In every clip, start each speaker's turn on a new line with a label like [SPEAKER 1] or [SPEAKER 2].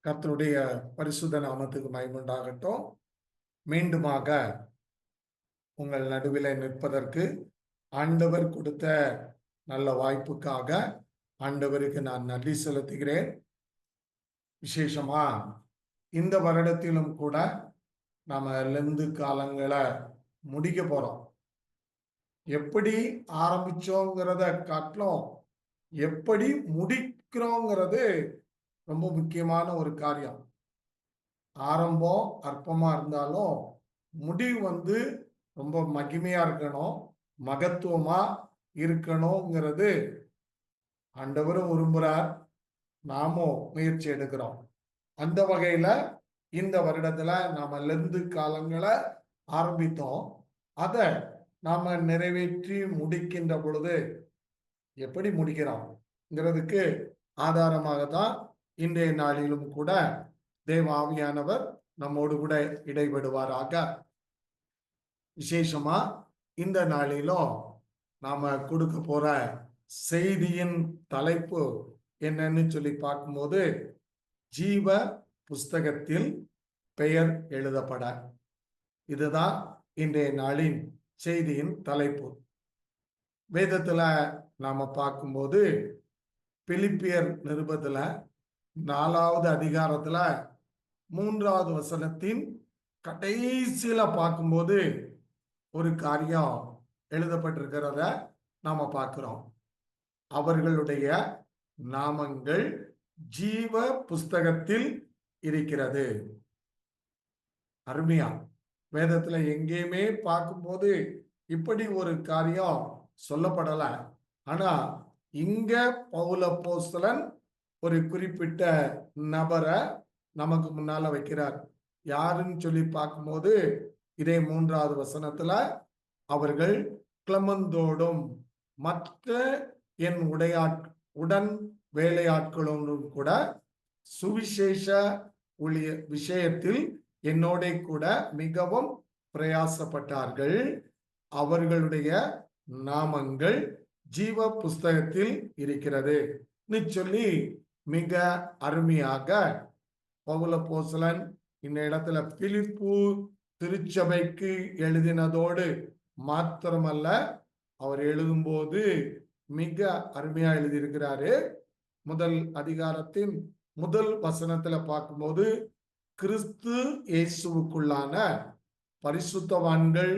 [SPEAKER 1] கர்த்தருடைய பரிசுத்த நாமத்துக்கு மகிமையுண்டாகட்டும். மீண்டுமாக உங்கள் நடுவில் நிற்பதற்கு ஆண்டவர் கொடுத்த நல்ல வாய்ப்புக்காக ஆண்டவருக்கு நான் நன்றி செலுத்துகிறேன். விசேஷமா இந்த வருடத்திலும் கூட நாம லெந்து காலங்களை முடிக்க போறோம். எப்படி ஆரம்பிச்சோங்கிறத காட்டிலும் எப்படி முடிக்கிறோங்கிறது ரொம்ப முக்கியமான ஒரு காரியம். ஆரம்பம் அற்பமா இருந்தாலும் முடிவு ரொம்ப மகிமையா இருக்கணும், மகத்துவமா இருக்கணுங்கிறது ஆண்டவரும் விரும்புறார், நாமும் முயற்சி எடுக்கிறோம். அந்த வகையில இந்த வருடத்துல நாம லெந்து காலங்களை ஆரம்பித்தோம். அதை நாம நிறைவேற்றி முடிக்கின்ற பொழுது எப்படி முடிக்கிறோம்ங்கிறதுக்கு ஆதாரமாக தான் இன்றைய நாளிலும் கூட தேவ ஆவியானவர் நம்மோடு கூட இடைபடுவாராக. விசேஷமா இந்த நாளிலும் நாம கொடுக்க போற செய்தியின் தலைப்பு என்னன்னு சொல்லி பார்க்கும்போது, ஜீவ புஸ்தகத்தில் பெயர் எழுதப்பட. இதுதான் இன்றைய நாளின் செய்தியின் தலைப்பு. வேதத்துல நாம பார்க்கும்போது பிலிப்பியர் நிருபத்துல 4வது அதிகாரத்துல 3வது வசனத்தின் கடைசியில பார்க்கும்போது ஒரு காரியம் எழுதப்பட்டிருக்கிறத நாம பார்க்கிறோம். அவர்களுடைய நாமங்கள் ஜீவ புஸ்தகத்தில் இருக்கிறது. அருமையா வேதத்துல எங்கேயுமே பார்க்கும்போது இப்படி ஒரு காரியம் சொல்லப்படல. ஆனா இங்க பவுல் அப்போஸ்தலன் ஒரு குறிப்பிட்ட நபரை நமக்கு முன்னால வைக்கிறார். யாருன்னு சொல்லி பார்க்கும்போது இதே 3வது வசனத்துல, அவர்கள் கிளமந்தோடும் மற்ற என் உடன் வேலையாட்களோடும் கூட சுவிசேஷ ஊழிய விஷயத்தில் என்னோட கூட மிகவும் பிரயாசப்பட்டார்கள். அவர்களுடைய நாமங்கள் ஜீவ புஸ்தகத்தில் இருக்கிறது சொல்லி மிக அருமையாக பவுல் அப்போஸ்தலன் இந்த இடத்துல பிலிப்பு திருச்சபைக்கு எழுதினதோடு மாத்திரமல்ல, அவர் எழுதும்போது மிக அருமையா எழுதியிருக்கிறாரு. முதல் அதிகாரத்தின் முதல் வசனத்துல பார்க்கும்போது, கிறிஸ்து இயேசுவுக்குள்ளான பரிசுத்தவான்கள்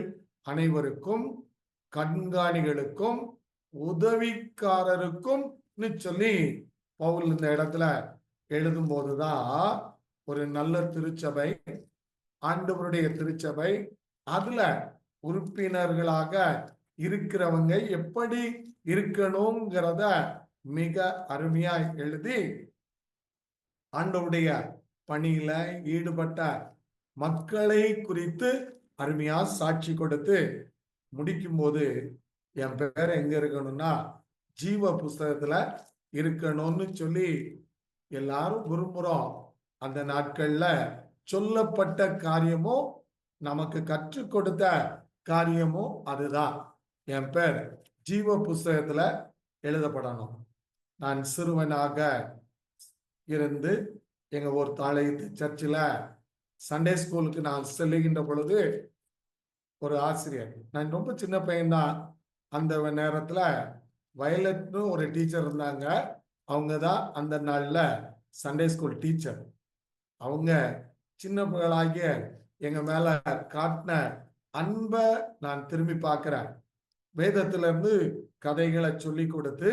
[SPEAKER 1] அனைவருக்கும் கண்காணிகளுக்கும் உதவிக்காரருக்கும் சொல்லி பவுல் இந்த இடத்துல எழுதும் போதுதான் ஒரு நல்ல திருச்சபை, ஆண்டவருடைய திருச்சபை, அதுல உறுப்பினர்களாக இருக்கிறவங்க எப்படி இருக்கணுங்கிறத மிக அருமையா எழுதி ஆண்டவருடைய பணியில ஈடுபட்ட மக்களை குறித்து அருமையா சாட்சி கொடுத்து முடிக்கும் போது, என் பேர் எங்க இருக்கணும்னா ஜீவ புஸ்தகத்துல இருக்கணும்னு சொல்லி எல்லாரும் விரும்புறோம். அந்த நாட்கள்ல சொல்லப்பட்ட காரியமும் நமக்கு கற்றுக் கொடுத்த காரியமும் அதுதான். என் பேர் ஜீவ புஸ்தகத்துல எழுதப்படணும். நான் சிறுவனாக இருந்து எங்க ஒரு தாளையத்து சர்ச்சில் சண்டே ஸ்கூலுக்கு நான் செல்லுகின்ற பொழுது ஒரு ஆசிரியர், நான் ரொம்ப சின்ன பையன்தான், அந்த நேரத்துல வயலட்னு ஒரு டீச்சர் இருந்தாங்க. அவங்க தான் அந்த நாள்ல சண்டே ஸ்கூல் டீச்சர். அவங்க சின்ன பிள்ளைகளாகிய எங்க மேல காட்டின அன்பை நான் திரும்பி பார்க்கிறேன். வேதத்துல இருந்து கதைகளை சொல்லி கொடுத்து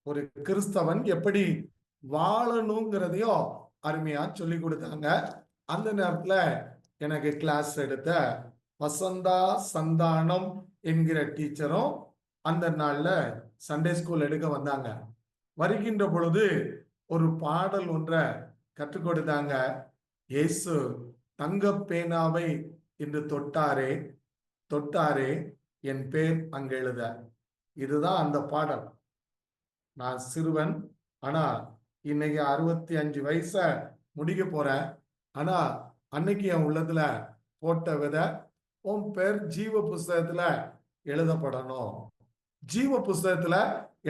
[SPEAKER 1] ஒரு கிறிஸ்தவன் எப்படி வாழணுங்கிறதையும் அருமையா சொல்லி கொடுத்தாங்க. அந்த நேரத்துல எனக்கு கிளாஸ் எடுத்த வசந்தா சந்தானம் என்கிற டீச்சரும் அந்த நாள்ல சண்டே ஸ்கூல் எடுக்க வந்தாங்க. வருகின்ற பொழுது ஒரு பாடல் ஒன்றை கற்றுக் கொடுத்தாங்க. இயேசு தங்க பேனாவை இன்று தொட்டாரே தொட்டாரே என் பேர் அங்க எழுத. இதுதான் அந்த பாடல். நான் சிறுவன், ஆனா இன்னைக்கு 65 வயச முடிக்க போறேன். ஆனா அன்னைக்கு என் உள்ளத்துல போட்ட வித, உன் பேர் ஜீவ புஸ்தகத்துல எழுதப்படணும், ஜீவ புஸ்தகத்துல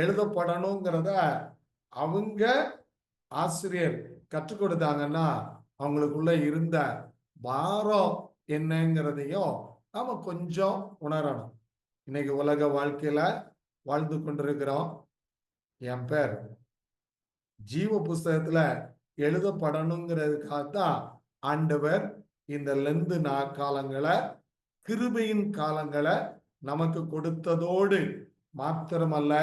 [SPEAKER 1] எழுதப்படணுங்கிறத அவங்க ஆசிரியர் கற்றுக் கொடுத்தாங்கன்னா அவங்களுக்குள்ள இருந்த பாரம் என்னங்கிறதையும் நாம கொஞ்சம் உணரணும். இன்னைக்கு உலக வாழ்க்கையில வாழ்ந்து கொண்டிருக்கிறோம். என் பேர் ஜீவ புஸ்தகத்துல எழுதப்படணுங்கிறதுக்காகத்தான் ஆண்டவர் இந்த லெந்து காலங்களை, கிருபையின் காலங்களை நமக்கு கொடுத்ததோடு மாத்திரமல்ல,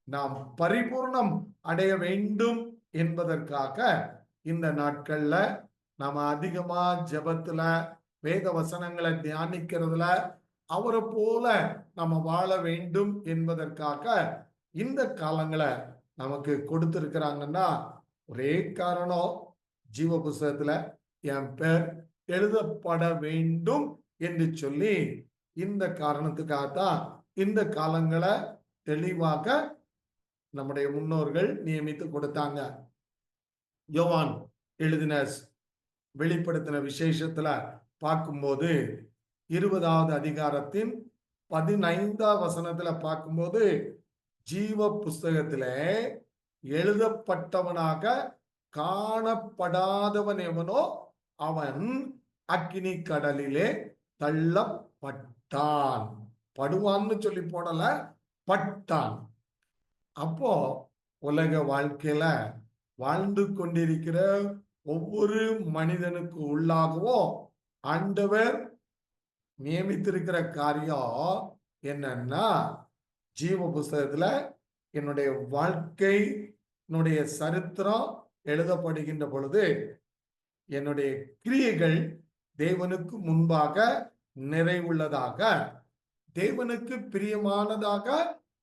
[SPEAKER 1] நாம் பரிபூர்ணம் அடைய வேண்டும் என்பதற்காக இந்த நாட்கள்ல நாம அதிகமா ஜெபத்துல, வேத வசனங்களை தியானிக்கிறதுல அவரை போல நம்ம வாழ வேண்டும் என்பதற்காக இந்த காலங்களை நமக்கு கொடுத்திருக்கிறாங்கன்னா ஒரே காரணம், ஜீவ புஸ்தகத்துல என் பேர் எழுதப்பட வேண்டும் என்று சொல்லி இந்த காரணத்துக்காகத்தான் இந்த காலங்களை தெளிவாக நம்முடைய முன்னோர்கள் நியமித்து கொடுத்தாங்க. யோவான் எழுதின வெளிப்படுத்தின விசேஷத்துல பார்க்கும்போது 20வது அதிகாரத்தின் 15வது வசனத்துல பார்க்கும்போது, ஜீவ புஸ்தகத்தில எழுதப்பட்டவனாக காணப்படாதவன் எவனோ அவன் அக்கினி கடலிலே தள்ளப்பட்டான். படுவான்னு சொல்லி போடல, பட்டான். அப்போ உலக வாழ்க்கையில வாழ்ந்து கொண்டிருக்கிற ஒவ்வொரு மனிதனுக்கு உள்ளாகவும் ஆண்டவர் நியமித்திருக்கிற காரியம் என்னன்னா, ஜீவ புஸ்தகத்துல என்னுடைய வாழ்க்கை, என்னுடைய சரித்திரம் எழுதப்படுகின்ற பொழுது என்னுடைய கிரியைகள் தேவனுக்கு முன்பாக நிறைவுள்ளதாக, தேவனுக்கு பிரியமானதாக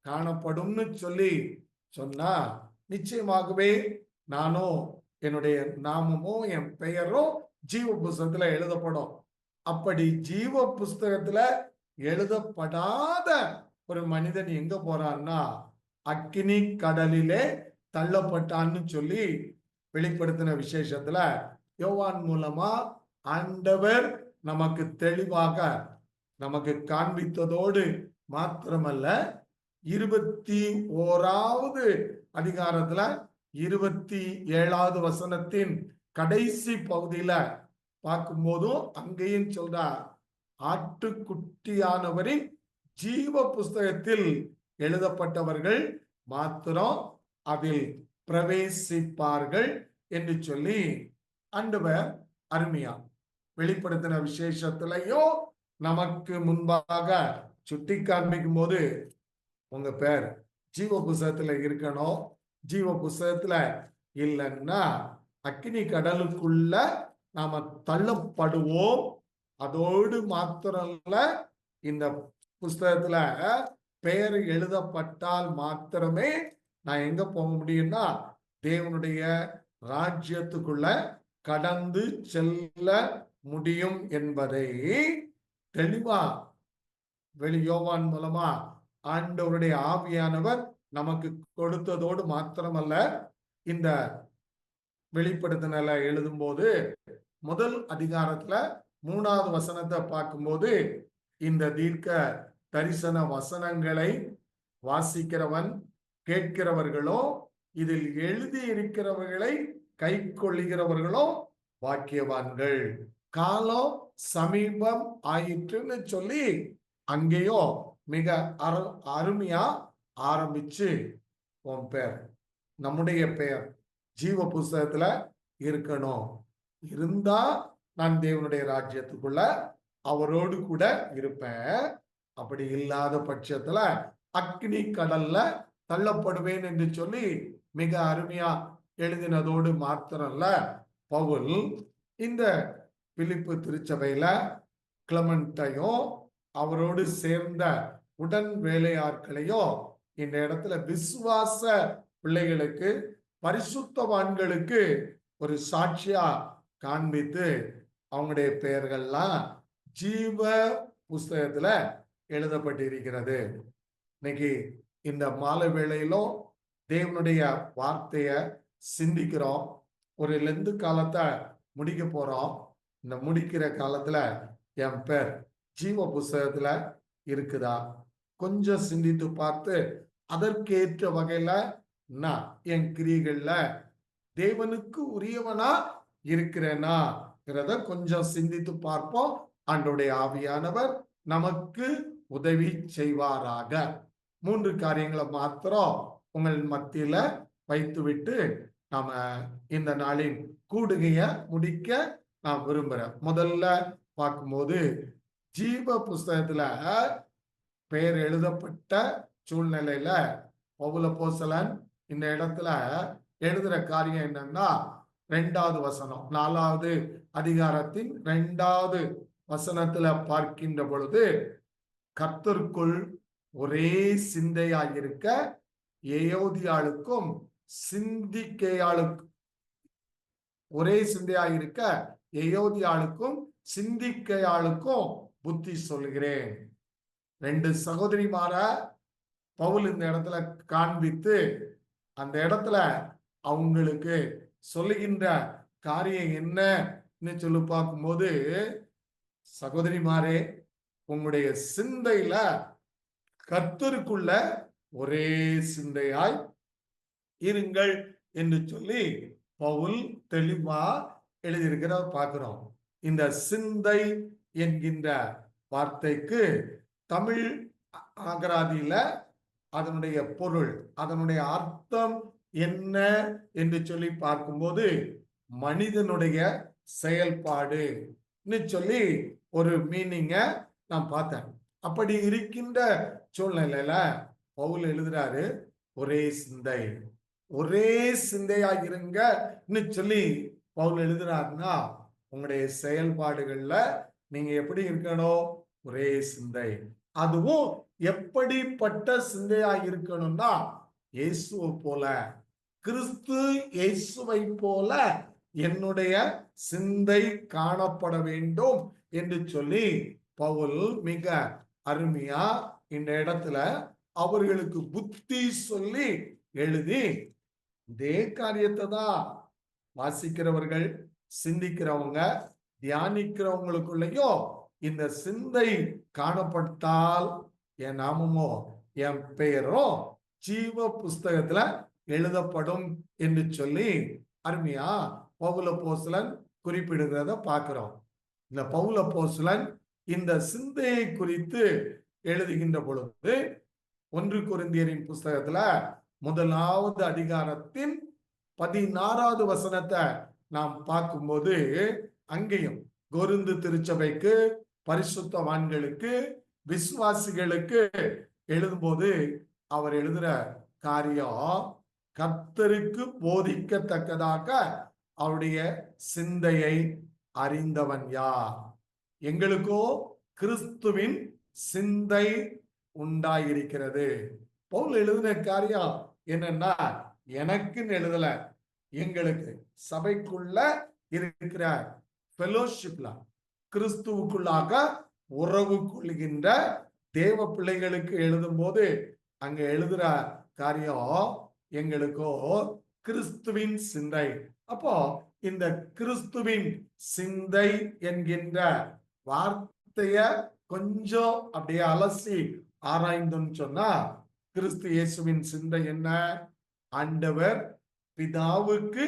[SPEAKER 1] காணப்படும்னு சொல்லி சொன்னா நிச்சயமாகவே நானும் என்னுடைய நாமமும் என் பெயரும் ஜீவ புஸ்தகத்துல எழுதப்படும். அப்படி ஜீவ புஸ்தகத்துல எழுதப்படாத ஒரு மனிதன் எங்க போறான்னா அக்கினி கடலிலே தள்ளப்பட்டான்னு சொல்லி வெளிப்படுத்தின விசேஷத்துல யோவான் மூலமா ஆண்டவர் நமக்கு தெளிவாக நமக்கு காண்பித்ததோடு மாத்திரமல்ல, 21வது அதிகாரத்துல 27வது வசனத்தின் கடைசி பகுதியில பார்க்கும்போதும் அங்கேயும் சொல்றார், ஆட்டுக்குட்டியானவரின் ஜீவ புஸ்தகத்தில் எழுதப்பட்டவர்கள் மாத்திரம் அதில் பிரவேசிப்பார்கள் என்று சொல்லி ஆண்டவர் அருமையா வெளிப்படுத்தின விசேஷத்திலையும் நமக்கு முன்பாக சுட்டி காண்பிக்கும் போது, உங்க பேர் ஜீவ புஸ்தகத்துல இருக்கணும். ஜீவ புஸ்தகத்துல இல்லைன்னா அக்கினி கடலுக்குள்ள நாம தள்ளப்படுவோம். அதோடு மாத்திரல்ல, இந்த புஸ்தகத்துல பெயர் எழுதப்பட்டால் மாத்திரமே நான் எங்க போக முடியும்னா தேவனுடைய ராஜ்யத்துக்குள்ள கடந்து செல்ல முடியும் என்பதை தெளிவா யோவான் மூலமா ஆண்டவருடைய ஆவியானவர் நமக்கு கொடுத்ததோடு மாத்திரமல்ல, இந்த வெளிப்படுத்தின எழுதும் போது முதல் அதிகாரத்துல 3வது வசனத்தை பார்க்கும்போது, இந்த தீர்க்க தரிசன வசனங்களை வாசிக்கிறவன் கேட்கிறவர்களோ, இதில் எழுதி இருக்கிறவர்களை கை கொள்ளுகிறவர்களோ பாக்கியவான்கள், காலம் சமீபம் ஆயிற்றுன்னு சொல்லி அங்கேயோ மிக அருமையா ஆரம்பிச்சு, உன் பேர், நம்முடைய பெயர் ஜீவ புஸ்தகத்துல இருக்கணும். இருந்தா நான் தேவனுடைய ராஜ்யத்துக்குள்ள அவரோடு கூட இருப்பேன். அப்படி இல்லாத பட்சத்துல அக்னி கடல்ல தள்ளப்படுவேன் என்று சொல்லி மிக அருமையா எழுதினதோடு மாத்திரல்ல, பவுல் இந்த பிலிப்பு திருச்சபையில கிளமெண்டையும் அவரோடு சேர்ந்த உடன் வேலையாட்களையும் இந்த இடத்துல விசுவாச பிள்ளைகளுக்கு, பரிசுத்தவான்களுக்கு ஒரு சாட்சியா காண்பித்து அவங்களுடைய பெயர்கள்லாம் ஜீவ புஸ்தகத்துல எழுதப்பட்டிருக்கிறது. இன்னைக்கு இந்த மாலை வேளையிலும் தேவனுடைய வார்த்தைய சிந்திக்கிறோம். ஒரு லெந்து காலத்தை முடிக்க போறோம். இந்த முடிக்கிற காலத்துல என் பேர் ஜீவ புஸ்தகத்துல இருக்குதா கொஞ்சம் சிந்தித்து பார்த்து அதற்கேற்ற வகையில நான் என் கிரியைகள்ல தேவனுக்கு உரியவனா இருக்கிறேனாங்கிறத கொஞ்சம் சிந்தித்து பார்ப்போம். ஆண்டவருடைய ஆவியானவர் நமக்கு உதவி செய்வாராக. 3 காரியங்களை மாத்திரம் உங்கள் மத்தியில வைத்துவிட்டு நாம இந்த நாளின் கூடுகைய முடிக்க நான் விரும்புறேன். முதல்ல பார்க்கும்போது ஜீவ புஸ்தகத்துல பெயர் எழுதப்பட்ட சூழ்நிலையில பவுல் அப்போஸ்தலன் இந்த இடத்துல எழுதுற காரியம் என்னன்னா, 2வது வசனம், 4வது அதிகாரத்தின் 2வது வசனத்துல பார்க்கின்ற பொழுது, கர்த்தருக்குள் ஒரே சிந்தையாயிருக்க ஏயோதியாளுக்கும் சிந்திக்கேயாளுக்கும் ஒரே சிந்தையாயிருக்க ஏயோதியாளுக்கும் சிந்திக்கையாளுக்கும் புத்தி சொல்கிறேன். 2 சகோதரிமார பவுல் இந்த இடத்துல காண்பித்து அந்த இடத்துல அவங்களுக்கு சொல்லுகின்ற காரியம் என்னன்னு சொல்லி பார்க்கும்போது, சகோதரிமாரே, உங்களுடைய சிந்தையில கர்த்தருக்குள்ள ஒரே சிந்தையாய் இருங்கள் என்று சொல்லி பவுல் தெளிவா எழுதியிருக்கிறத பார்க்கிறோம். இந்த சிந்தை என்கின்ற வார்த்தைக்கு தமிழ் அகராதியில அதனுடைய பொருள், அதனுடைய அர்த்தம் என்ன என்று சொல்லி பார்க்கும்போது, மனிதனுடைய செயல்பாடு சொல்லி ஒரு மீனிங்க நான் பார்த்தேன். அப்படி இருக்கின்ற சூழ்நிலையில பவுல் எழுதுறாரு, ஒரே சிந்தை, ஒரே சிந்தையாகிருங்கன்னு சொல்லி பவுல் எழுதுறாருன்னா, உங்களுடைய செயல்பாடுகள்ல நீங்க எப்படி இருக்கணும்? ஒரே சிந்தை. அதுவும் எப்படிப்பட்ட சிந்தையா இருக்கணும்னா, இயேசுவை போல, கிறிஸ்து இயேசுவை போல என்னுடைய சிந்தை காணப்பட வேண்டும் என்று சொல்லி பவுல் மிக அருமையா இந்த இடத்துல அவர்களுக்கு புத்தி சொல்லி எழுதி, இதே காரியத்தை தான் வாசிக்கிறவர்கள், சிந்திக்கிறவங்க, தியானிக்கிறவங்களுக்குள்ளேயும் இந்த சிந்தை காணப்பட்டால் என் நாமமோ என் பெயரும் ஜீவ புஸ்தகத்துல எழுதப்படும் என்று சொல்லி அருமையா பவுல் அப்போஸ்தலன் குறிப்பிடுகிறத பார்க்கிறோம். இந்த பவுல் அப்போஸ்தலன் இந்த சிந்தையை குறித்து எழுதுகின்ற பொழுது 1 கொரிந்தியரின் புஸ்தகத்துல 1வது அதிகாரத்தின் 16வது வசனத்தை நாம் பார்க்கும்போது, அங்கேயும் கொரிந்து திருச்சபைக்கு, பரிசுத்தவான்களுக்கு, விசுவாசிகளுக்கு எழுதும்போது அவர் எழுதுற காரியம், கர்த்தருக்கு போதிக்கத்தக்கதாக அவருடைய சிந்தையை அறிந்தவன் யார்? எங்களுக்கோ கிறிஸ்துவின் சிந்தை உண்டாயிருக்கிறது. பவுல் எழுதின காரியம் என்னன்னா, எனக்குன்னு எழுதல, எங்களுக்கு சபைக்குள்ள இருக்கிற ஃபெலோஷிப்ல, கிறிஸ்துவுக்குள்ளாக உறவு கொள்கின்ற தேவ பிள்ளைகளுக்கு எழுதும் போது அங்க எழுதுற காரியம், எங்களுக்கோ கிறிஸ்துவின் சிந்தை. அப்போ இந்த கிறிஸ்துவின் சிந்தை என்கின்ற வார்த்தைய கொஞ்சம் அப்படியே அலசி ஆராய்ந்துன்னு சொன்னா, கிறிஸ்து இயேசுவின் சிந்தை என்ன? ஆண்டவர் பிதாவுக்கு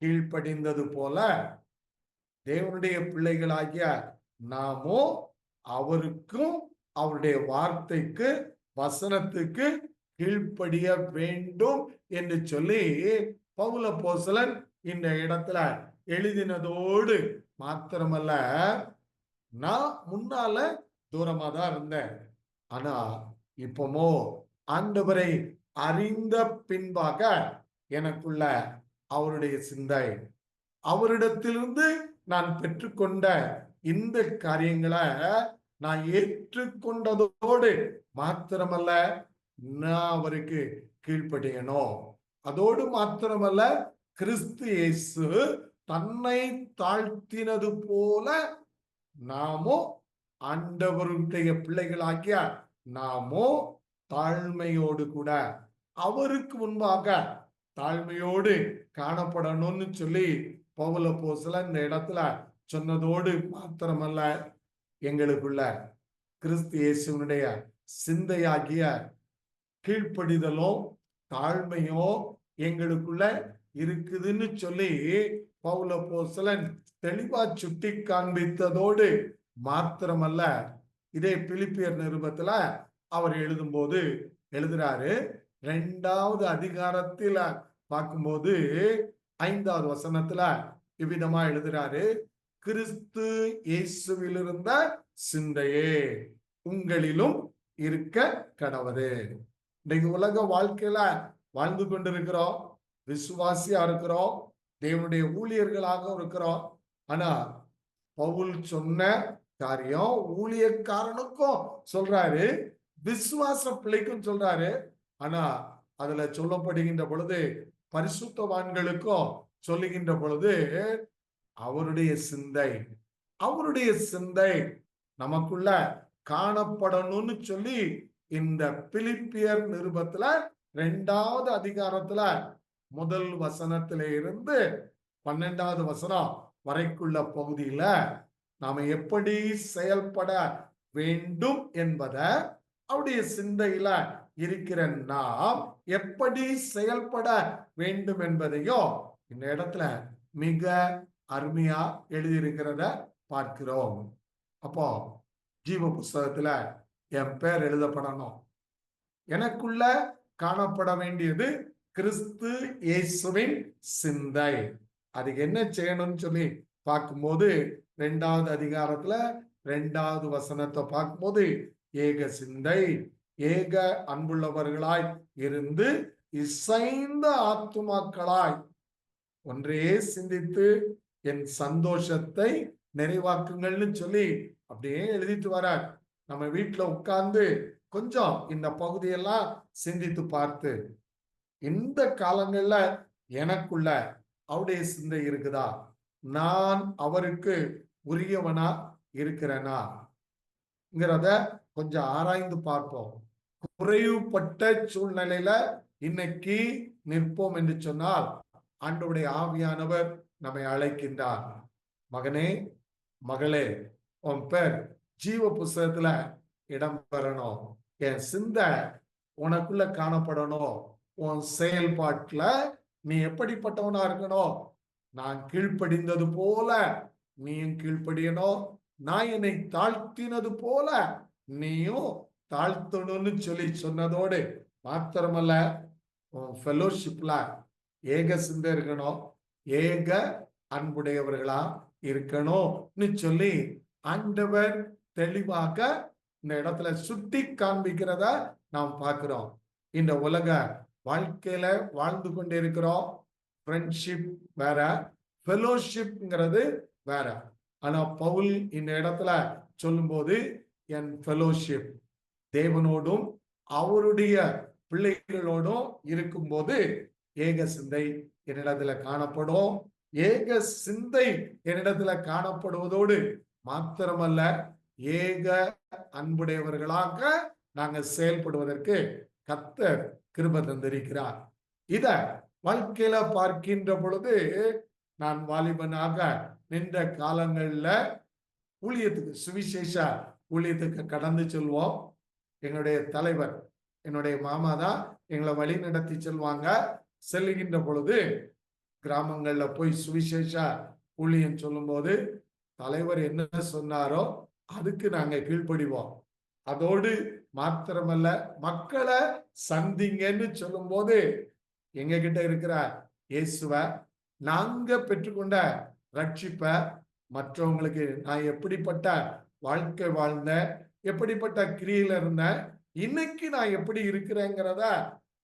[SPEAKER 1] கீழ்ப்படிந்தது போல தேவனுடைய பிள்ளைகளாகிய நாமோ அவருக்கும் அவருடைய வார்த்தைக்கு, வசனத்துக்கு கீழ்ப்படிய வேண்டும் என்று சொல்லி பவுல் அப்போஸ்தலன் இந்த இடத்துல எழுதினதோடு மாத்திரமல்ல, நான் முன்னால தூரமா தான் இருந்தேன், ஆனா இப்பமோ ஆண்டவரை அறிந்த பின்பாக எனக்குள்ள அவருடைய சிந்தை, அவரிடத்திலிருந்து நான் பெற்றுக்கொண்ட இந்த காரியங்களை நான் ஏற்றுக்கொண்டதோடு மாத்திரமல்ல, நான் அவருக்கு கீழ்ப்படியணும். அதோடு மாத்திரமல்ல, கிறிஸ்து இயேசு தன்னை தாழ்த்தினது போல நாமோ ஆண்டவருடைய பிள்ளைகளாகிய நாமோ தாழ்மையோடு கூட அவருக்கு முன்பாக தாழ்மையோடு காணப்படணும்னு சொல்லி பவுல் அப்போஸ்தலன் இந்த இடத்துல சொன்னதோடு மாத்திரமல்ல, எங்களுக்குள்ள கிறிஸ்து இயேசுவினுடைய சிந்தையாகிய கீழ்ப்படிதலோ தாழ்மையோ எங்களுக்குள்ள இருக்குதுன்னு சொல்லி பவுல் அப்போஸ்தலன் தெளிவா சுட்டி காண்பித்ததோடு மாத்திரமல்ல, இதே பிலிப்பியர் நிருபத்துல அவர் எழுதும்போது எழுதுறாரு. 2வது அதிகாரத்துல பார்க்கும்போது 5வது வசனத்துல இவ்விதமா எழுதுறாரு. கிறிஸ்து இயேசுவில் இருந்த சிந்தையே உங்களிலும் இருக்க கடவுது. இன்னைக்கு உலக வாழ்க்கையில வாழ்ந்து கொண்டிருக்கிறோம், விசுவாசியா இருக்கிறோம், தேவனுடைய ஊழியர்களாக இருக்கிறோம். ஆனா பவுல் சொன்ன காரியம் ஊழியக்காரனுக்கும் சொல்றாரு, விசுவாச பிள்ளைக்கும் சொல்றாரு. ஆனா அதுல சொல்லப்படுகின்ற பொழுது, பரிசுத்தவான்களுக்கும் சொல்லுகின்ற பொழுது, அவருடைய சிந்தை நமக்குள்ள காணப்படணும்னு சொல்லி இந்த பிலிப்பியர் நிருபத்துல 2வது அதிகாரத்துல முதல் வசனத்தில இருந்து 12வது வசனம் வரைக்குள்ள பகுதியில நாம எப்படி செயல்பட வேண்டும் என்பதை, அவருடைய சிந்தையில இருக்கிற நாம் எப்படி செயல்பட வேண்டும் என்பதையும் இந்த இடத்துல மிக அருமையா எழுதியிருக்கிறத பார்க்கிறோம். அப்போ ஜீவ புஸ்தகத்துல என் பேர் எழுதப்படணும். எனக்குள்ள காணப்பட வேண்டியது கிறிஸ்து இயேசுவின் சிந்தை. அதுக்கு என்ன செய்யணும்னு சொல்லி பார்க்கும்போது 2வது அதிகாரத்துல 2வது வசனத்தை பார்க்கும்போது, ஏக சிந்தை, ஏக அன்புள்ளவர்களாய் இருந்து இசைந்த ஆத்துமாக்களாய் ஒன்றே சிந்தித்து என் சந்தோஷத்தை நிறைவாக்குங்கள்னு சொல்லி அப்படியே எழுதிட்டு வர. நம்ம வீட்டுல உட்கார்ந்து கொஞ்சம் இந்த பகுதியெல்லாம் சிந்தித்து பார்த்து, இந்த காலங்கள்ல எனக்குள்ள அவருடைய சிந்தை இருக்குதா? நான் அவருக்கு உரியவனா இருக்கிறேனாங்கிறத கொஞ்சம் ஆராய்ந்து பார்ப்போம். குறைவுபட்ட சூழ்நிலையில இன்னைக்கு நிற்போம் என்று சொன்னால், ஆண்டவருடைய ஆவியானவர் நம்மை அழைக்கின்றார். மகனே, மகளே, உன் பேர் ஜீவ புஸ்தகத்துல இடம் பெறணும். என் சிந்தை உனக்குள்ள காணப்படணும். உன் செயல்பாட்டுல நீ எப்படிப்பட்டவனா இருக்கணும்? நான் கீழ்ப்படிந்தது போல நீயும் கீழ்ப்படியணும். நான் என்னை தாழ்த்தினது போல நீயும் தாழ்த்தணும்னு சொல்லி சொன்னதோடு மாத்திரமல்ல, உன் ஃபெலோஷிப்ல ஏக சிந்தை இருக்கணும், ஏக அன்புடையவர்களா இருக்கணும்னு சொல்லி ஆண்டவர் தெளிவாக இந்த இடத்துல சுட்டி காண்பிக்கிறத நாம் பார்க்கிறோம். இந்த உலக வாழ்க்கையில வாழ்ந்து கொண்டிருக்கிறோம். ஃப்ரெண்ட்ஷிப் வேற, ஃபெலோஷிப்ங்கிறது வேற. ஆனா பவுல் இந்த இடத்துல சொல்லும்போது, என் ஃபெலோஷிப் தேவனோடும் அவருடைய பிள்ளைகளோடும் இருக்கும்போது ஏக சிந்தை என்னிடத்துல காணப்படும். ஏக சிந்தை என்னிடத்துல காணப்படுவதோடு மாத்திரமல்ல, ஏக அன்புடையவர்களாக நாங்கள் செயல்படுவதற்கு கர்த்தர் கிருபை தந்திருக்கிறார். இத வாழ்க்கையில பார்க்கின்ற பொழுது, நான் வாலிபனாக நின்ற காலங்கள்ல ஊழியத்துக்கு, சுவிசேஷ ஊழியத்துக்கு கடந்து செல்வோம். எங்களுடைய தலைவர், என்னுடைய மாமா தான் எங்களை வழி நடத்தி செல்வாங்க. செல்லுகின்ற பொழுது கிராமங்கள்ல போய் சுவிசேஷ ஊழியம் சொல்லும் போது தலைவர் என்ன சொன்னாரோ அதுக்கு நாங்க கீழ்ப்படிவோம். அதோடு மாத்திரமல்ல, மக்களை சந்திங்கன்னு சொல்லும் போது எங்க கிட்ட இருக்கிற இயேசுவ, நாங்க பெற்றுக்கொண்ட ரட்சிப்ப மற்றவங்களுக்கு நான் எப்படிப்பட்ட வாழ்க்கை வாழ்ந்தேன், எப்படிப்பட்ட கிரியில இருந்தேன், இன்னைக்கு நான் எப்படி இருக்கிறேங்கிறத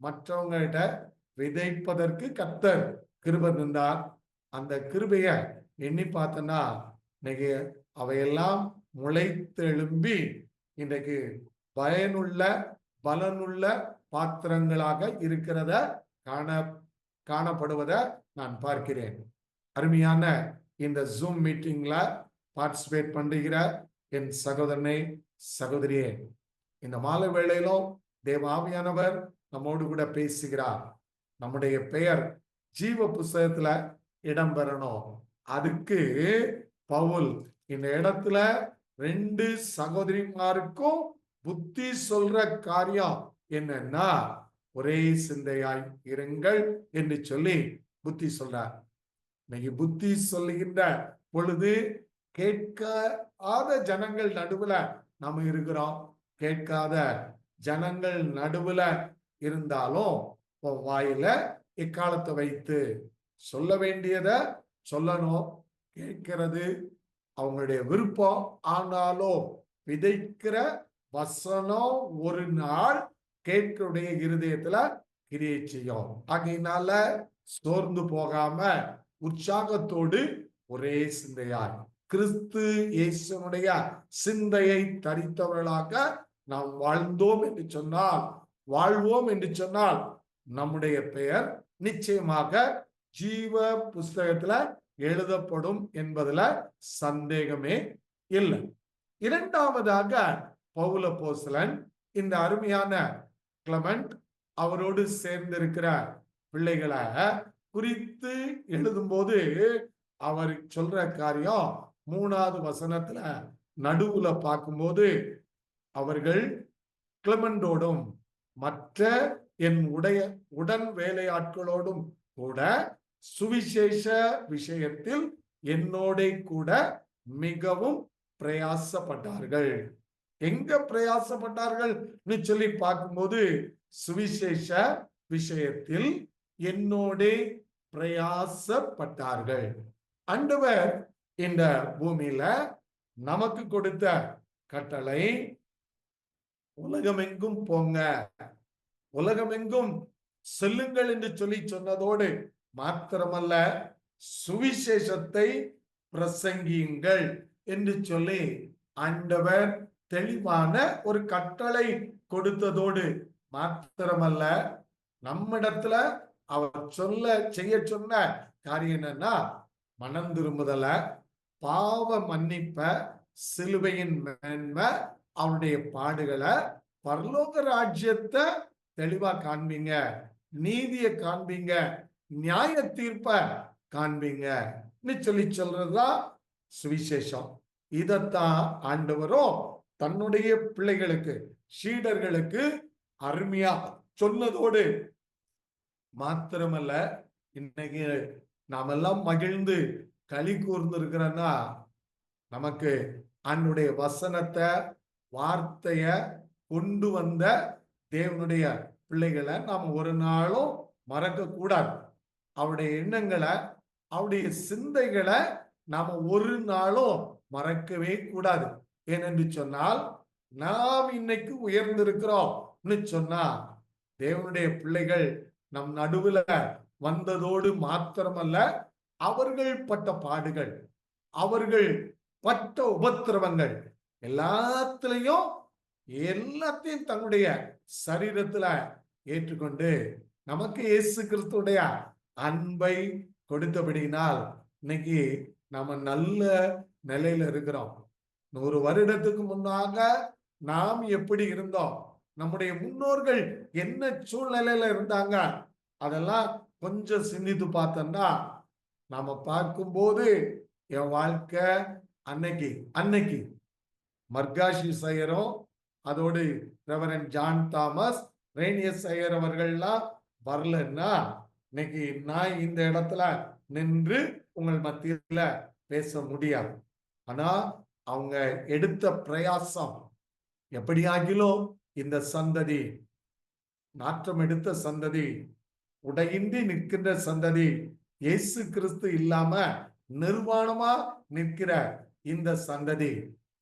[SPEAKER 1] மற்றவங்ககிட்ட விதைப்பதற்கு கர்த்தர் கிருபை தந்தார். அந்த கிருபைய எண்ணி பார்த்தனா இன்னைக்கு அவையெல்லாம் முளைத்தெழும்பி இன்றைக்கு பயனுள்ள பலனுள்ள பாத்திரங்களாக இருக்கிறத காணப்படுவதை நான் பார்க்கிறேன். அருமையான இந்த ஜூம் மீட்டிங்ல பார்ட்டிசிபேட் பண்ணுகிற என் சகோதரனே, சகோதரியே, இந்த மாலை வேளையிலும் தேவ ஆவியானவர் நம்மோடு கூட பேசுகிறார். நம்முடைய பெயர் ஜீவ புஸ்தகத்துல இடம் பெறணும். அதுக்கு பவுல் இந்த இடத்துல 2 சகோதரிமாருக்கும் புத்தி சொல்ற காரியம் என்னன்னா, ஒரே சிந்தையாய் இருங்கள் என்று சொல்லி புத்தி சொல்றார். இன்னைக்கு புத்தி சொல்லுகின்ற பொழுது கேட்காத ஜனங்கள் நடுவுல நம்ம இருக்கிறோம். கேட்காத ஜனங்கள் நடுவுல இருந்தாலும் வாயில எக்காலத்தை வைத்து சொல்ல வேண்டியத சொல்லணும். கேட்கிறது அவங்களுடைய விருப்பம். ஆனாலும் விதைக்கிற வசனம் ஒரு நாள் கேட்கக்கூடிய இருதயத்துல கிரியை செய்யும். ஆகையினால சோர்ந்து போகாம உற்சாகத்தோடு ஒரே சிந்தையாய் கிறிஸ்து இயேசுனுடைய சிந்தையை தரித்தவர்களாக நாம் வாழ்ந்தோம் என்று சொன்னால், வாழ்வோம் என்று சொன்னால், நம்முடைய பெயர் நிச்சயமாக ஜீவ புஸ்தகத்துல எழுதப்படும் என்பதுல சந்தேகமே இல்லை. இரண்டாவதாக பவுல் அப்போஸ்தலன் இந்த அருமையான கிளமெண்ட் அவரோடு சேர்ந்திருக்கிற பிள்ளைகளை குறித்து எழுதும்போது அவர் சொல்ற காரியம் 3வது வசனத்துல நடுவுல பார்க்கும்போது, அவர்கள் கிளமெண்டோடும் மற்ற என் உடன் வேலையாட்களோடும் கூட சுவிசேஷ விஷயத்தில் என்னோட கூட மிகவும் பிரயாசப்பட்டார்கள். எங்க பிரயாசப்பட்டார்கள் சொல்லி பார்க்கும்போது, சுவிசேஷ விஷயத்தில் என்னோட பிரயாசப்பட்டார்கள். ஆண்டவர் இந்த பூமியில நமக்கு கொடுத்த கட்டளை உலகமெங்கும் போங்க, உலகமெங்கும் செல்லுங்கள் என்று சொல்லி சொன்னதோடு மாத்திரமல்ல, சுவிசேஷத்தை பிரசங்கியுங்கள் என்று சொல்லி ஆண்டவர் தெளிவான ஒரு கட்டளை கொடுத்ததோடு மாத்திரமல்ல, நம்மிடத்துல அவர் செய்ய சொன்ன காரியம் என்னன்னா, மனம் திரும்புதல, பாவ மன்னிப்ப, சிலுவையின் மேன்மை, அவருடைய பாடுகளை, பரலோக ராஜ்யத்தை தெளிவா காண்பீங்க, நீதியை காண்பீங்க, நியாய தீர்ப்ப காண்பீங்க சொல்லி சொல்றதுதான் சுவிசேஷம். இதத்தான் ஆண்டவரும் தன்னுடைய பிள்ளைகளுக்கு, சீடர்களுக்கு அருமையா சொன்னதோடு மாத்திரமல்ல, இன்னைக்கு நாமெல்லாம் மகிழ்ந்து களி கூர்ந்திருக்கிறோன்னா, நமக்கு அன்னுடைய வசனத்தை, வார்த்தைய கொண்டு வந்த தேவனுடைய பிள்ளைகளை நாம் ஒரு நாளும் மறக்க கூடாது. அவருடைய எண்ணங்களை, அவருடைய சிந்தைகளை நாம ஒரு நாளும் மறக்கவே கூடாது. ஏனென்று சொன்னால், நாம் இன்னைக்கு உயர்ந்திருக்கிறோம் சொன்னா, தேவனுடைய பிள்ளைகள் நம் நடுவுல வந்ததோடு மாத்திரமல்ல, அவர்கள் பட்ட பாடுகள், அவர்கள் பட்ட உபத்திரவங்கள் எல்லாத்தையும் தன்னுடைய சரீரத்துல ஏற்றுக்கொண்டு நமக்கு இயேசு கிறிஸ்துடைய அன்பை கொடுத்தபடினால் இன்னைக்கு நாம நல்ல நிலையில இருக்கிறோம். 100 வருடத்துக்கு முன்னாக நாம் எப்படி இருந்தோம், நம்முடைய முன்னோர்கள் என்ன சூழ்நிலையில இருந்தாங்க, அதெல்லாம் கொஞ்சம் சிந்தித்து பார்த்தோம்னா, நாம பார்க்கும்போது என் வாழ்க்கை அன்னைக்கு மர்காஷி ஐயரும், அதோடு reverend John Thomas, Rhenius Iyer அவர்கள்லாம் வரலன்னா, இன்னைக்கு நான் இந்த இடத்துல நின்று உங்கள் மத்தியில பேச முடியாது. ஆனா அவங்க எடுத்த பிரயாசம் எப்படியாகிலும் இந்த சந்ததி, நாற்றம் எடுத்த சந்ததி, உடையின்றி நிற்கின்ற சந்ததி, இயேசு கிறிஸ்து இல்லாம நிர்வாணமா நிற்கிற இந்த சந்ததி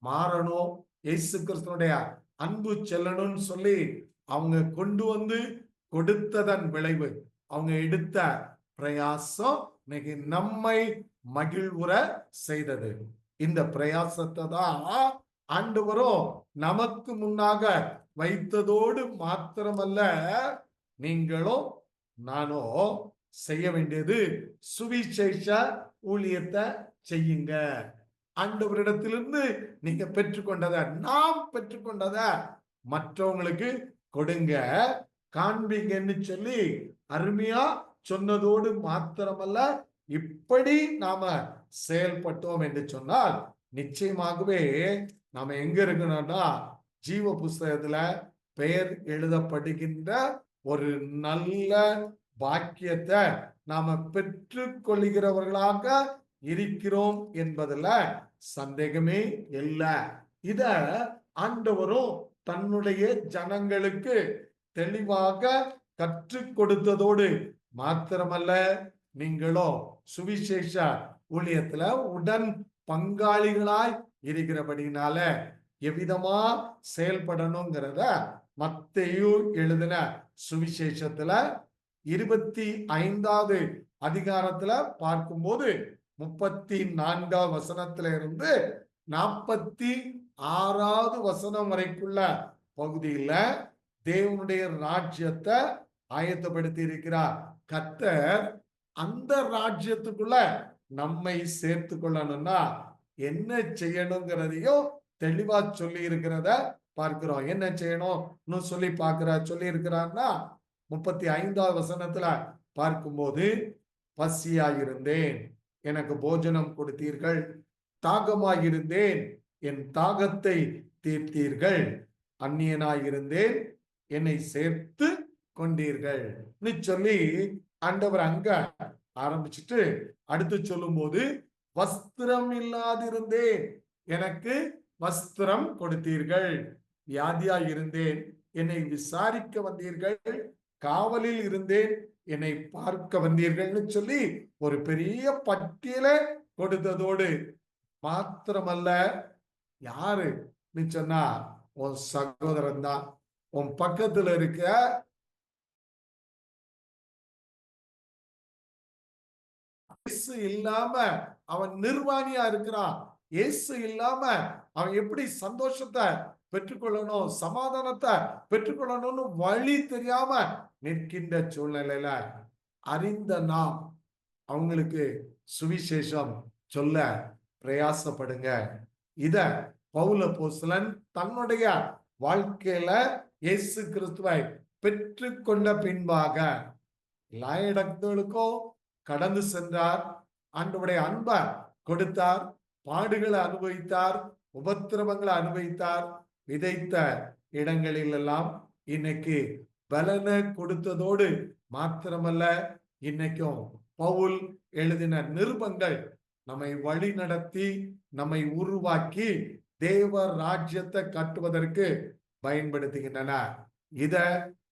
[SPEAKER 1] மாறணும், இயேசு கிறிஸ்துடைய அன்பு செல்லணும்னு சொல்லி அவங்க கொண்டு வந்து கொடுத்ததன் விளைவு, அவங்க எடுத்த பிரயாசம் இன்னைக்கு நம்மை மகிழ்வுற செய்தது. இந்த பிரயாசத்தை தான் ஆண்டவரும் நமக்கு முன்னாக வைத்ததோடு மாத்திரமல்ல, நீங்களும் நானும் செய்ய வேண்டியது சுவிசேஷ ஊழியத்தை செய்யுங்க. ஆண்டவரிடத்திலிருந்து நீங்க பெற்றுக்கொண்டத, நாம் பெற்றுக்கொண்டத மற்றவங்களுக்கு கொடுங்க, காண்பீங்கன்னு சொல்லி அருமையா சொன்னதோடு மாத்திரமல்ல, இப்படி நாம செயல்பட்டோம் என்று சொன்னால் நிச்சயமாகவே நாம எங்க இருக்கணும்னா, ஜீவ புஸ்தகத்துல பெயர் எழுதப்படுகின்ற ஒரு நல்ல பாக்கியத்தை நாம பெற்றுக் கொள்கிறவர்களாக இருக்கிறோம் என்பதுல சந்தேகமே இல்லை. இத ஆண்டவரும் தன்னுடைய ஜனங்களுக்கு தெளிவாக கற்றுக் கொடுத்ததோடு மாத்திரமல்ல, நீங்களும் சுவிசேஷ ஊழியத்துல உடன் பங்காளிகளாய் இருக்கிறபடினால எவ்விதமா செயல்படணுங்கிறத மத்தேயு எழுதின சுவிசேஷத்துல 25வது அதிகாரத்துல பார்க்கும்போது 34வது வசனத்துல இருந்து 46வது வசனம் வரைக்குள்ள பகுதியில தேவனுடைய ராஜ்யத்தை ஆயத்தப்படுத்தி இருக்கிறார். கர்த்தர் அந்த ராஜ்யத்துக்குள்ள நம்மை சேர்த்து கொள்ளணும்னா என்ன செய்யணுங்கிறதையும் தெளிவா சொல்லி இருக்கிறத பார்க்கிறோம். என்ன செய்யணும்னு சொல்லி இருக்கிறார்னா 35வது வசனத்துல பார்க்கும்போது, பசியாயிருந்தேன், எனக்கு போஜனம் கொடுத்தீர்கள், தாகமாயிருந்தேன், என் தாகத்தை தீர்த்தீர்கள், அந்நியனாயிருந்தேன், என்னை சேர்த்து கொண்டீர்கள் சொல்லி ஆண்டவர் அங்க ஆரம்பிச்சுட்டு அடுத்து சொல்லும் போது, வஸ்திரம் இல்லாதிருந்தேன், எனக்கு வஸ்திரம் கொடுத்தீர்கள், வியாதியா இருந்தேன், என்னை விசாரிக்க வந்தீர்கள், காவலில் இருந்தேன், என்னை பார்க்க வந்தீர்கள்னு சொல்லி ஒரு பெரிய பட்டியலை கொடுத்ததோடு மாத்திரமல்ல, யாரு சொன்னா உன் சகோதரன் தான், உன் பக்கத்துல இருக்க இயேசு இல்லாம அவன் நிர்வாணியா இருக்கிறான். இயேசு இல்லாம அவன் எப்படி சந்தோஷத்தை பெற்றுக்கொள்ளணும், சமாதானத்தை பெற்றுக்கொள்ளணும்னு வழி தெரியாம நிற்கின்ற சூழ்நிலையில அறிந்த நாம் அவங்களுக்கு சுவிசேஷம் சொல்ல பிரயாசப்படுங்க. இத பவுல் அப்போஸ்தலன் தன்னுடைய வாழ்க்கையில இயேசு கிறிஸ்துவை பெற்றுக்கொண்ட பின்பாக எல்லா இடங்களுக்கும் கடந்து சென்றார். ஆண்டவருடைய அன்பை கொடுத்தார், பாடுகளை அனுபவித்தார், உபத்திரவங்களை அனுபவித்தார். விதைத்த இடங்களில் எல்லாம் இன்னைக்கு பலனை கொடுத்ததோடு மாத்திரமல்ல, இன்னைக்கும் பவுல் எழுதின நிருபங்கள் நம்மை வழி நடத்தி நம்மை உருவாக்கி தேவ ராஜ்யத்தை கட்டுவதற்கு பயன்படுத்துகின்றன. இத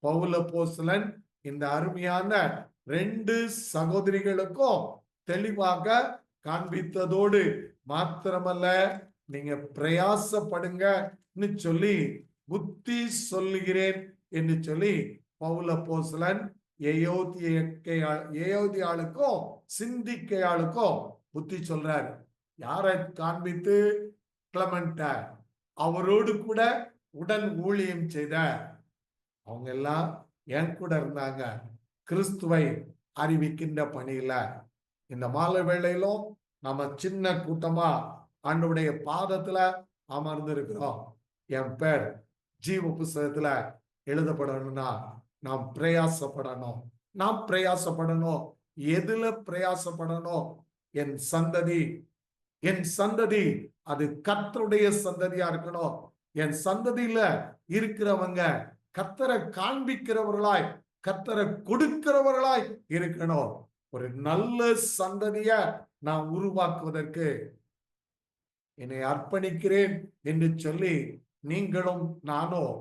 [SPEAKER 1] பவுல் அப்போஸ்தலன் இந்த அருமையான 2 சகோதரிகளுக்கும் தெளிவாக காண்பித்ததோடு மாத்திரமல்ல, நீங்க பிரயாசப்படுங்கன்னு சொல்லி புத்தி சொல்லுகிறேன் என்று சொல்லி பவுல் அப்போஸ்தலன் ஏயோதியாளுக்கும் சிந்திக்கையாளுக்கும் புத்தி சொல்றாரு. யாரை காண்பித்து? கிளமெண்ட, அவரோடு கூட உடன் ஊழியம் செய்த அவங்க எல்லாம் என் கூட இருந்தாங்க கிறிஸ்துவை அறிவிக்கின்ற பணியில. இந்த மாலை வேளையிலும் நம்ம சின்ன கூட்டமா ஆண்டவருடைய பாதத்துல அமர்ந்திருக்கிறோம். என் பேர் ஜீவ புஸ்தகத்துல எழுதப்படணும்னா நாம் பிரயாசப்படணும். எதுல பிரயாசப்படணும்? என் சந்ததி அது கர்த்தருடைய சந்ததியா இருக்கணும். என் சந்ததியில இருக்கிறவங்க கர்த்தரை காண்பிக்கிறவர்களாய், கர்த்தரை கொடுக்கிறவர்களாய் இருக்கணும். ஒரு நல்ல சந்ததிய நான் உருவாக்குவதற்கு என்னை அர்ப்பணிக்கிறேன் என்று சொல்லி நீங்களும் நானும்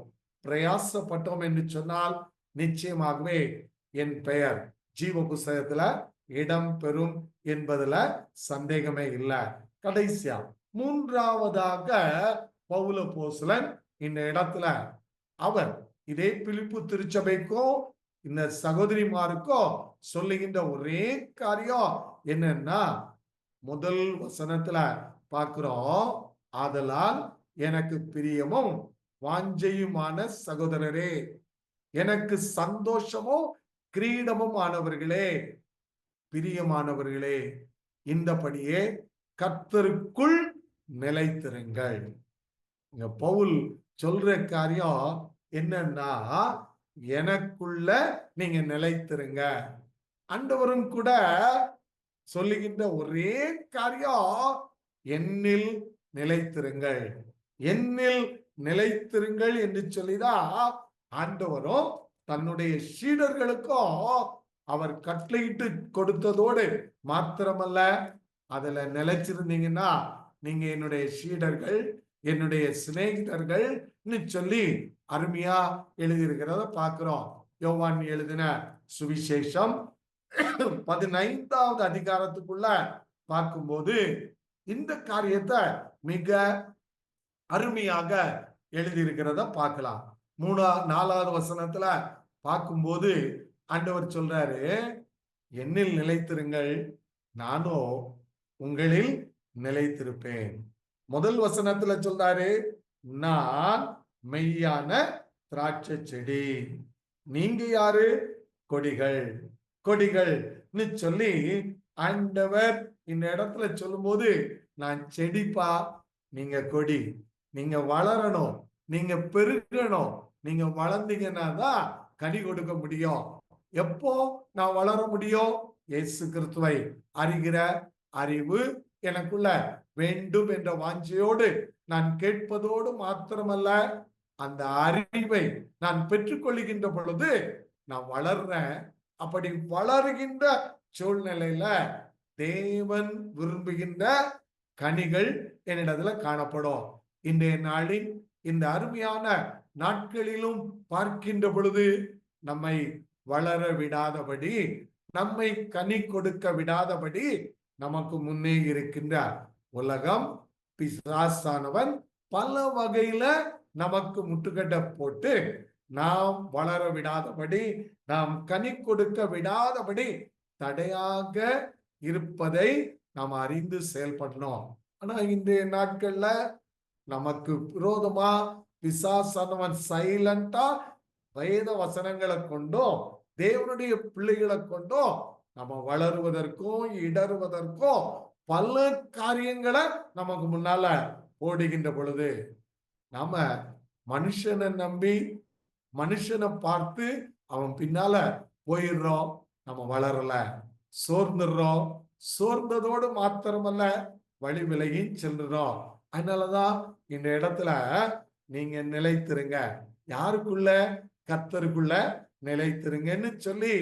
[SPEAKER 1] பிரயாசப்பட்டோம் என்று சொன்னால் நிச்சயமாகவே என் பெயர் ஜீவ புஸ்தகத்துல இடம் பெறும் என்பதுல சந்தேகமே இல்லை. கடைசியா 3வதாக பவுல் அப்போஸ்தலன் இந்த இடத்துல அவர் இதே பிலிப்பு திருச்சபைக்கும் இந்த சகோதரிமாருக்கும் சொல்லுகின்ற ஒரே காரியம் என்னன்னா, முதல் வசனத்துல பார்க்கிறோம், ஆதலால் எனக்கு பிரியமும் வாஞ்சையுமான சகோதரரே, எனக்கு சந்தோஷமும் கிரீடமும் ஆனவர்களே, பிரியமானவர்களே, இந்தபடியே கர்த்தருக்குள் நிலைத்திருங்கள். இங்க பவுல் சொல்ற காரியம் என்னன்னா, எனக்குள்ள நீங்க நிலைத்திருங்க. ஆண்டவரும் கூட சொல்லுகின்ற ஒரே காரியம், என்னில் நிலைத்திருங்கள், என்னில் நிலைத்திருங்கள் என்று சொல்லிதான் ஆண்டவரும் தன்னுடைய சீடர்களுக்கும் அவர் கட்டளையிட்டு கொடுத்ததோடு மாத்திரமல்ல, அதுல நிலைச்சிருந்தீங்கன்னா நீங்க என்னுடைய சீடர்கள், என்னுடைய சிநேகிதர்கள் சொல்லி அருமையா எழுதியிருக்கிறத பார்க்கிறோம். யோவான் எழுதின சுவிசேஷம் 15வது அதிகாரத்துக்குள்ள பார்க்கும்போது இந்த காரியத்தை மிக அருமையாக எழுதியிருக்கிறத பார்க்கலாம். 4வது வசனத்துல பார்க்கும்போது ஆண்டவர் சொல்றாரு, என்னில் நிலைத்திருங்கள், நானும் உங்களில் நிலைத்திருப்பேன். முதல் வசனத்துல சொல்றாரு, நான் மெய்யான திராட்சை செடி, நீங்க யாரு? கொடிகள். கொடிகள் சொல்லி ஆண்டவர் இந்த இடத்துல சொல்லும் போது, நான் செடிப்பா, நீங்க கொடி, நீங்க வளரணும், நீங்க பெருகணும், நீங்க வளர்ந்தீங்கன்னா தான் கனி கொடுக்க முடியும். எப்போ நான் வளர முடியும்? இயேசு கிறிஸ்துவை அறிகிற அறிவு எனக்குள்ள வேண்டும் என்ற வாஞ்சையோடு நான் கேட்பதோடு மாத்திரமல்ல, அந்த அறிவை நான் பெற்றுக்கொள்கின்ற பொழுது நான் வளர்றேன். அப்படி வளர்கின்ற சூழ்நிலையில தேவன் விரும்புகின்ற கனிகள் என்னிடத்துல காணப்படும். இன்றைய நாளின் இந்த அருமையான நாட்களிலும் பார்க்கின்ற பொழுது நம்மை வளர விடாதபடி, நம்மை கனி கொடுக்க விடாதபடி நமக்கு முன்னே இருக்கின்ற உலகம், பிசாசானவன் பல வகையில நமக்கு முட்டுக்கட்டை போட்டு நாம் வளர விடாதபடி, நாம் கனி கொடுக்க விடாதபடி தடையாக இருப்பதை நாம் அறிந்து செயல்படணும். ஆனா இன்றைய நாட்கள்ல நமக்கு விரோதமா பிசாசானவன் சைலண்டா வேத வசனங்களை கொண்டும் தேவனுடைய பிள்ளைகளை கொண்டும் நம்ம வளருவதற்கும் இடறுவதற்கும் பல காரியங்களை நமக்கு முன்னால ஓடுகின்ற பொழுது நாம மனுஷனை நம்பி மனுஷனை பார்த்து அவன் பின்னால போயிடுறோம். நம்ம வளரல, சோர்ந்துடுறோம். சோர்ந்ததோடு மாத்திரமல்ல, வழி விலகி செல்றோம். அதனாலதான் இந்த இடத்துல நீங்க நிலைத்திருங்க. யாருக்குள்ள? கர்த்தருக்குள்ள நிலைத்திருங்கன்னு சொல்லி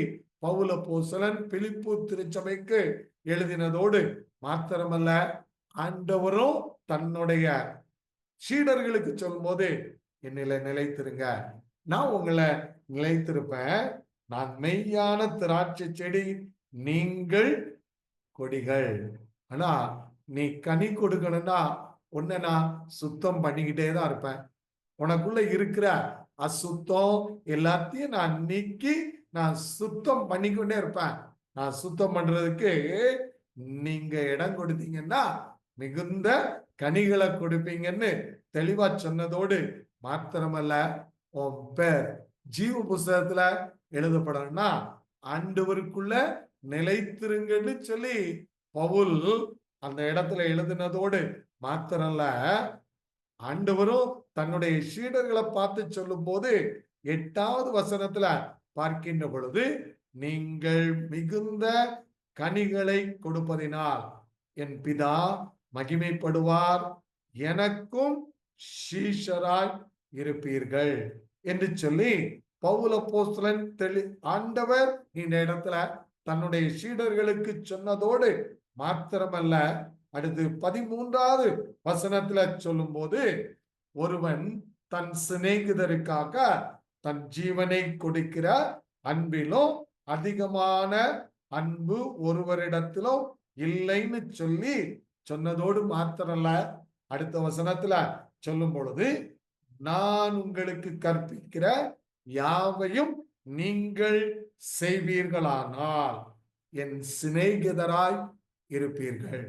[SPEAKER 1] பவுல் அப்போஸ்தலன் பிலிப்பு திருச்சபைக்கு எழுதினதோடு மாத்திரமல்ல, ஆண்டவரும் தன்னுடைய சீடர்களுக்கு சொல்லும் போது என்னில நிலைத்திருங்க, நான் உங்களை நிலைத்திருப்பேன், நான் மெய்யான திராட்சை செடி, நீங்கள் கொடிகள். ஆனா நீ கனி கொடுக்கணும்னா உன்னை நான் சுத்தம் பண்ணிக்கிட்டே தான் இருப்பேன். உனக்குள்ள இருக்கிற அசுத்தம் எல்லாத்தையும் நான் நீக்கி நான் சுத்தம் பண்ணிக்கொண்டே இருப்பேன். நான் சுத்தம் பண்றதுக்கு நீங்க இடம் கொடுத்தீங்கன்னா மிகுந்த கனிகளை கொடுப்பீங்கன்னு தெளிவா சொன்னதோடு மாத்திரமல்ல, உன் பேர் ஜீவ புஸ்தகத்துல எழுதப்படணும்னா ஆண்டவருக்குள்ள நிலைத்திருங்கன்னு சொல்லி பவுல் அந்த இடத்துல எழுதினதோடு மாத்திரல்ல, ஆண்டவரும் தன்னுடைய சீடர்களை பார்த்து சொல்லும் போது 8வது வசனத்துல பார்க்கின்ற பொழுது, நீங்கள் மிகுந்த கனிகளை கொடுப்பதினால் என் பிதா மகிமைப்படுவார், எனக்கும் சீஷராய் இருப்பீர்கள் என்று சொல்லி பவுல் அப்போஸ்தலன் ஆண்டவர் இந்த இடத்துல தன்னுடைய சீடர்களுக்கு சொன்னதோடு மாத்திரமல்ல, அடுத்து 13வது வசனத்துல சொல்லும் போது, ஒருவன் தன் சிநேகிதருக்காக தன் ஜீவனை கொடுக்கிற அன்பிலும் அதிகமான அன்பு ஒருவரிடத்திலும் இல்லைன்னு சொல்லி சொன்னதோடு மாத்திரல்ல, அடுத்த வசனத்துல சொல்லும் பொழுது, நான் உங்களுக்கு கற்பிக்கிற யாவையும் நீங்கள் செய்வீர்களானால் என் சிநேகிதராய் இருப்பீர்கள்.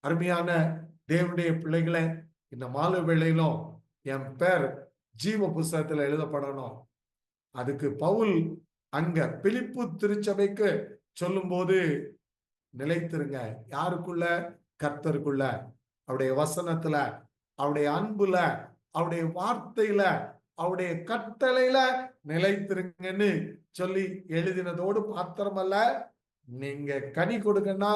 [SPEAKER 1] அருமையான தேவனுடைய பிள்ளைகளை, இந்த மாலை வேளையிலும் என் பேர் ஜீவ புஸ்தகத்துல எழுதப்படணும். அதுக்கு பவுல் அங்க பிலிப்பு திருச்சபைக்கு சொல்லும் போது நிலைத்திருங்க. யாருக்குள்ள? கர்த்தருக்குள்ள, அவருடைய வசனத்துல, அவருடைய அன்புல, அவருடைய வார்த்தையில, அவருடைய கட்டளையில நிலைத்திருங்கன்னு சொல்லி எழுதினதோடு மாத்திரமல்ல, நீங்க கனி கொடுங்கன்னா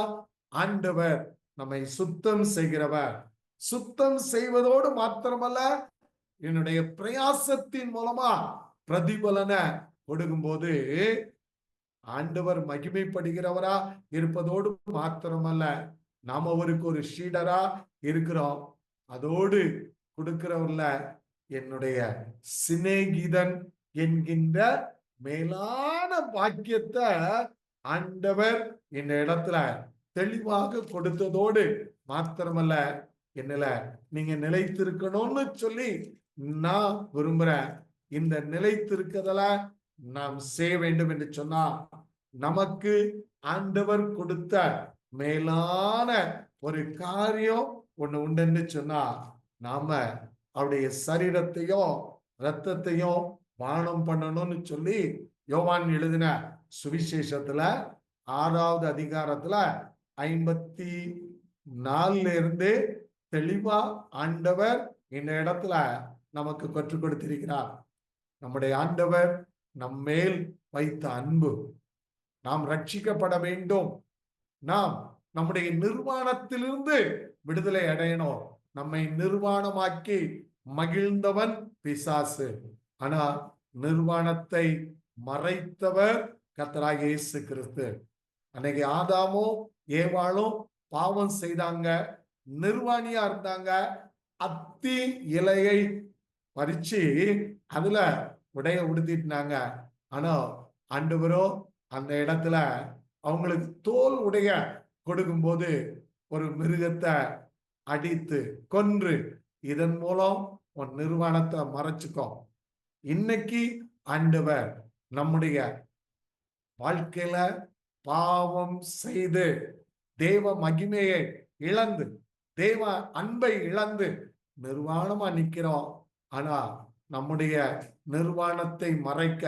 [SPEAKER 1] ஆண்டவர் நம்மை சுத்தம் செய்கிறவர். சுத்தம் செய்வதோடு மாத்திரமல்ல, என்னுடைய பிரயாசத்தின் மூலமா பிரதிபலனை கொடுக்கும் போது ஆண்டவர் மகிமைப்படுகிறவரா இருப்பதோடு மாத்திரமல்ல, நாம அவருக்கு ஒரு ஷீடரா இருக்கிறோம். அதோடு கொடுக்கிறவர்ல என்னுடைய சிநேகிதன் என்கின்ற மேலான பாக்கியத்தை ஆண்டவர் இந்த இடத்துல தெளிவாக கொடுத்ததோடு மாத்திரமல்ல, என்னல நீங்க நிலைத்திருக்கணும்னு சொல்லி நான் விரும்புறேன். இந்த நிலைத்திருக்கதல நாம் செய்ய வேண்டும் என்று சொன்னா, நமக்கு ஆண்டவர் கொடுத்த மேலான ஒரு காரியம் ஒண்ணு உண்டுன்னு சொன்னா, நாம அவருடைய சரீரத்தையும் ரத்தத்தையும் பானம் பண்ணணும்னு சொல்லி யோவான் எழுதின சுவிசேஷத்துல 6வது அதிகாரத்துல 54 இருந்து தெளிவா ஆண்டவர் இந்த இடத்துல நமக்கு கற்றுக் கொடுத்திருக்கிறார். நம்முடைய ஆண்டவர் நம்மேல் வைத்த அன்பு, நாம் ரட்சிக்கப்பட வேண்டும், நாம் நம்முடைய நிர்வாணத்திலிருந்து விடுதலை அடையணும். நம்மை நிர்வாணமாக்கி மகிழ்ந்தவன் பிசாசு. ஆனா நிர்வாணத்தை மறைத்தவர் கர்த்தராகிய இயேசு கிறிஸ்து. அன்னைக்கு ஆதாமோ ஏவாளும் பாவம் செய்தாங்க, நிர்வாணியா இருந்தாங்க. அத்தி இலையை பறிச்சு அதுல உடைய உடுத்திட்டாங்க. ஆனா ஆண்டவரோ அந்த இடத்துல அவங்களுக்கு தோல் உடைய கொடுக்கும் போது ஒரு மிருகத்தை அடித்து கொன்று, இதன் மூலம் உன் நிர்வாணத்தை மறைச்சுக்கோ. இன்னைக்கு ஆண்டவர் நம்முடைய வாழ்க்கையில பாவம் செய்து தேவ மகிமையை இழந்து தேவ அன்பை இழந்து நிர்வாணமா நிக்கிறோம். ஆனா நம்முடைய நிர்வாணத்தை மறைக்க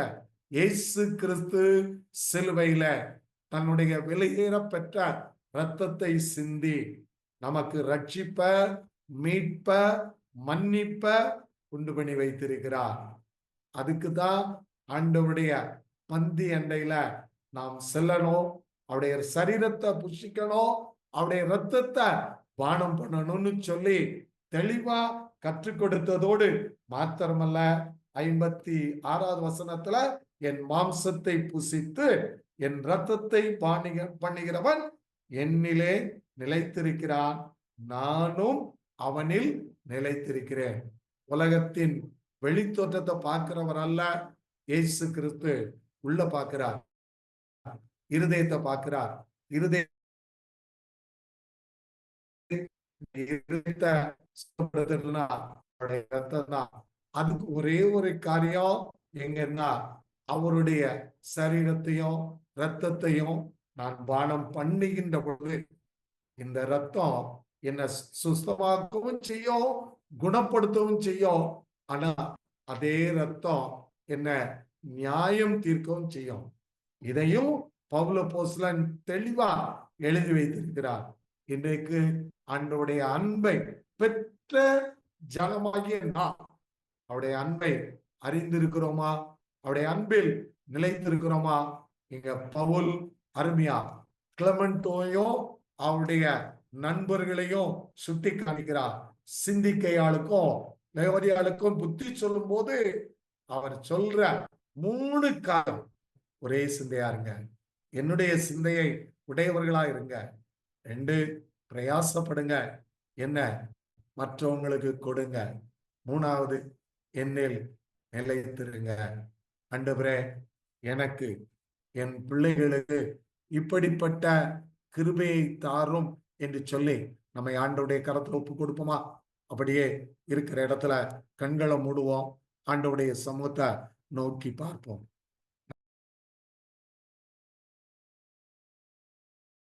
[SPEAKER 1] இயேசு கிறிஸ்து சிலுவையில தன்னுடைய விலையேற பெற்ற இரத்தத்தை சிந்தி நமக்கு ரட்சிப்ப, மீட்ப, மன்னிப்ப உண்டு பண்ணி வைத்திருக்கிறார். அதுக்குதான் ஆண்டவருடைய பந்தி அண்டையில நாம் செல்லணும், அவருடைய சரீரத்தை புஷிக்கணும், அவருடைய ரத்தத்தை பானம் பண்ணணும்னு சொல்லி தெளிவா கற்றுக் கொடுத்ததோடு மாத்திரமல்ல, 56வது வசனத்துல என் மாம்சத்தை புசித்து என் ரத்தத்தை பண்ணுகிறவன் என்னிலே நிலைத்திருக்கிறான், நானும் அவனில் நிலைத்திருக்கிறேன். உலகத்தின் வெளித்தோற்றத்தை பார்க்கிறவர் அல்ல இயேசு கிறிஸ்து. உள்ள பார்க்கிறார், இருதயத்தை பார்க்கிறார். அதுக்கு ஒரே ஒரு காரியம் எங்கன்னா, அவருடைய சரீரத்தையும் ரத்தத்தையும் நான் பானம் பண்ணுகின்ற பொழுது இந்த ரத்தம் என்ன சுஸ்தமாக்கவும் செய்யும், குணப்படுத்தவும் செய்யும். ஆனா அதே ரத்தம் என்ன நியாயம் தீர்க்கவும் செய்யும். இதையும் பவுல் அப்போஸ்தலன் தெளிவா எழுதி வைத்திருக்கிறார். இன்றைக்கு ஆண்டவருடைய அன்பை பெற்ற ஜனமாகிய நாம் அவருடைய அன்பை அறிந்திருக்கிறோமா? அவருடைய அன்பில் நிலைத்திருக்கிறோமா? இங்க பவுல் அருமையா கிளமெண்டோயும் அவருடைய நண்பர்களையும் சுட்டி காணிக்கிறார். சிந்திக்கையாளுக்கும் லேவதியாளுக்கும் புத்தி சொல்லும் போது அவர் சொல்ற 3 காலம் ஒரே சிந்தையா இருங்க, என்னுடைய சிந்தையை உடையவர்களா இருங்க. 2 பிரயாசப்படுங்க, என்ன மற்றவங்களுக்கு கொடுங்க. 3வது என்னில் நிலைத்திருங்க. ஆண்டவரே, எனக்கு என் பிள்ளைகளுக்கு இப்படிப்பட்ட கிருபையை தாரும் என்று சொல்லி நம்மை ஆண்டவருடைய கரத்துல ஒப்பு கொடுப்போமா? அப்படியே இருக்கிற இடத்துல கண்களை மூடுவோம், ஆண்டவருடைய சமூகத்தை நோக்கி பார்ப்போம்.